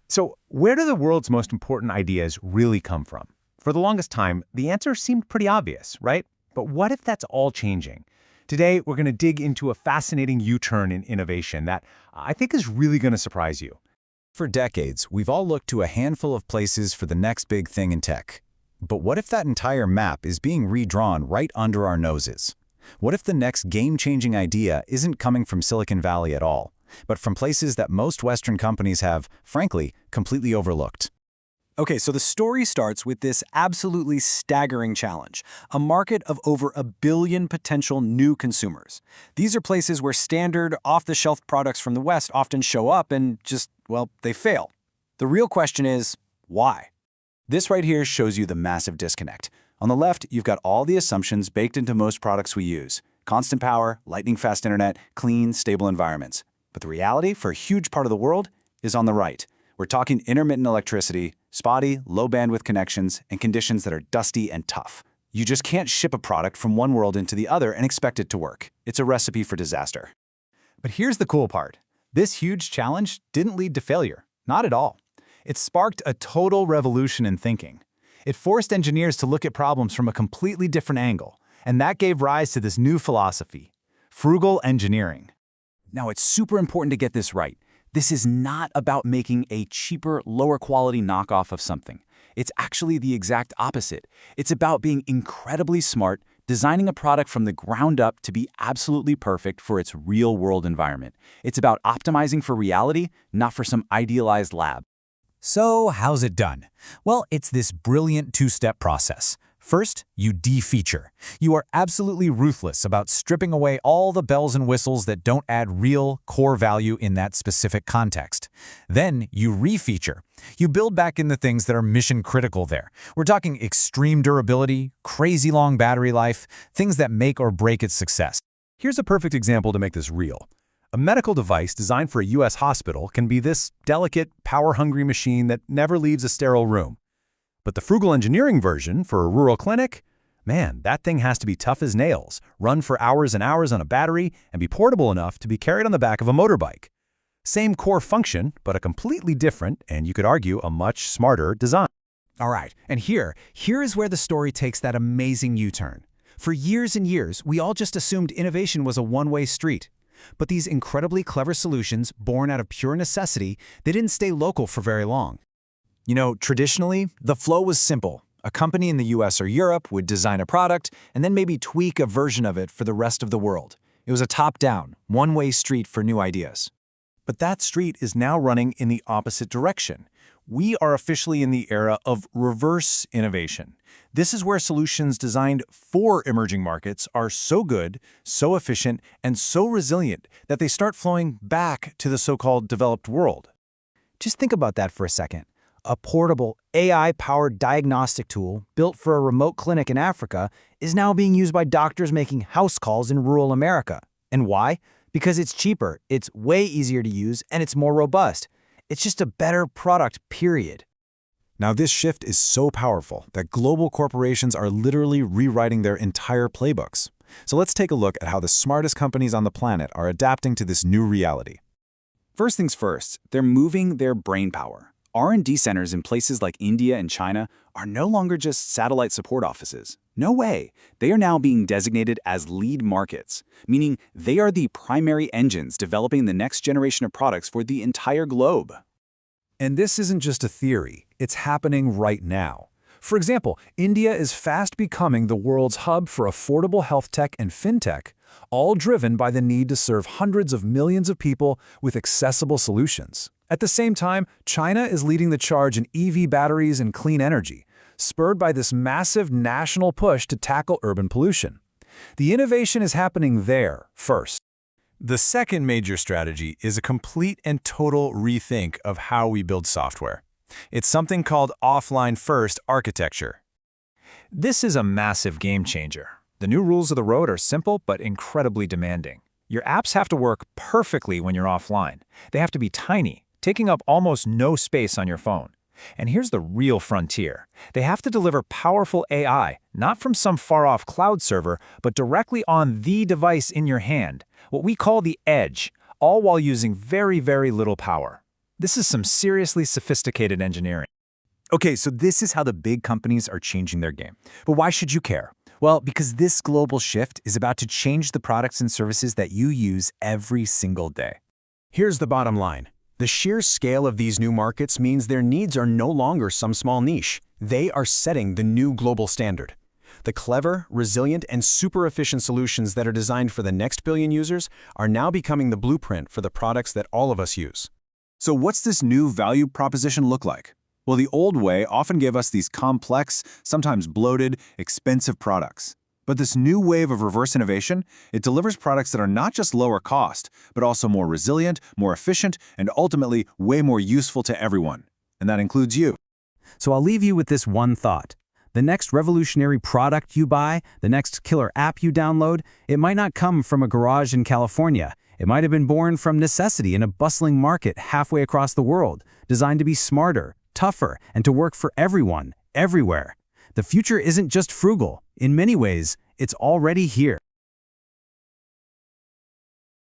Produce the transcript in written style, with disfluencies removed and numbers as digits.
So, where do the world's most important ideas really come from? For the longest time, the answer seemed pretty obvious, right? But what if that's all changing? Today, we're going to dig into a fascinating U-turn in innovation that I think is really going to surprise you. For decades, we've all looked to a handful of places for the next big thing in tech. But what if that entire map is being redrawn right under our noses? What if the next game-changing idea isn't coming from Silicon Valley at all, but from places that most Western companies have, frankly, completely overlooked? Okay, so the story starts with this absolutely staggering challenge, a market of over 1 billion potential new consumers. These are places where standard, off-the-shelf products from the West often show up and just, well, they fail. The real question is, why? This right here shows you the massive disconnect. On the left, you've got all the assumptions baked into most products we use. Constant power, lightning-fast internet, clean, stable environments. But the reality for a huge part of the world is on the right. We're talking intermittent electricity, spotty, low-bandwidth connections, and conditions that are dusty and tough. You just can't ship a product from one world into the other and expect it to work. It's a recipe for disaster. But here's the cool part. This huge challenge didn't lead to failure. Not at all. It sparked a total revolution in thinking. It forced engineers to look at problems from a completely different angle, and that gave rise to this new philosophy, frugal engineering. Now, it's super important to get this right. This is not about making a cheaper, lower-quality knockoff of something. It's actually the exact opposite. It's about being incredibly smart, designing a product from the ground up to be absolutely perfect for its real-world environment. It's about optimizing for reality, not for some idealized lab. So, how's it done? Well, it's this brilliant two-step process. First, you de-feature. You are absolutely ruthless about stripping away all the bells and whistles that don't add real, core value in that specific context. Then, you re-feature. You build back in the things that are mission-critical there. We're talking extreme durability, crazy long battery life, things that make or break its success. Here's a perfect example to make this real. A medical device designed for a U.S. hospital can be this delicate, power-hungry machine that never leaves a sterile room. But the frugal engineering version for a rural clinic, man, that thing has to be tough as nails, run for hours and hours on a battery, and be portable enough to be carried on the back of a motorbike. Same core function, but a completely different, and you could argue a much smarter design. All right, and here is where the story takes that amazing U-turn. For years and years, we all just assumed innovation was a one-way street. But these incredibly clever solutions, born out of pure necessity, they didn't stay local for very long. You know, traditionally, the flow was simple. A company in the US or Europe would design a product and then maybe tweak a version of it for the rest of the world. It was a top-down, one-way street for new ideas. But that street is now running in the opposite direction. We are officially in the era of reverse innovation. This is where solutions designed for emerging markets are so good, so efficient, and so resilient that they start flowing back to the so-called developed world. Just think about that for a second. A portable, AI-powered diagnostic tool built for a remote clinic in Africa is now being used by doctors making house calls in rural America. And why? Because it's cheaper, it's way easier to use, and it's more robust. It's just a better product, period. Now, this shift is so powerful that global corporations are literally rewriting their entire playbooks. So let's take a look at how the smartest companies on the planet are adapting to this new reality. First things first, they're moving their brainpower. R&D centers in places like India and China are no longer just satellite support offices. No way. They are now being designated as lead markets, meaning they are the primary engines developing the next generation of products for the entire globe. And this isn't just a theory, it's happening right now. For example, India is fast becoming the world's hub for affordable health tech and fintech, all driven by the need to serve hundreds of millions of people with accessible solutions. At the same time, China is leading the charge in EV batteries and clean energy, spurred by this massive national push to tackle urban pollution. The innovation is happening there first. The second major strategy is a complete and total rethink of how we build software. It's something called offline-first architecture. This is a massive game changer. The new rules of the road are simple but incredibly demanding. Your apps have to work perfectly when you're offline. They have to be tiny, taking up almost no space on your phone. And here's the real frontier. They have to deliver powerful AI, not from some far-off cloud server, but directly on the device in your hand, what we call the edge, all while using very, very little power. This is some seriously sophisticated engineering. Okay, so this is how the big companies are changing their game. But why should you care? Well, because this global shift is about to change the products and services that you use every single day. Here's the bottom line. The sheer scale of these new markets means their needs are no longer some small niche. They are setting the new global standard. The clever, resilient, and super efficient solutions that are designed for the next billion users are now becoming the blueprint for the products that all of us use. So what's this new value proposition look like? Well, the old way often gave us these complex, sometimes bloated, expensive products. But this new wave of reverse innovation, it delivers products that are not just lower cost, but also more resilient, more efficient, and ultimately way more useful to everyone. And that includes you. So I'll leave you with this one thought. The next revolutionary product you buy, the next killer app you download, it might not come from a garage in California. It might have been born from necessity in a bustling market halfway across the world, designed to be smarter, tougher, and to work for everyone, everywhere. The future isn't just frugal. In many ways, it's already here.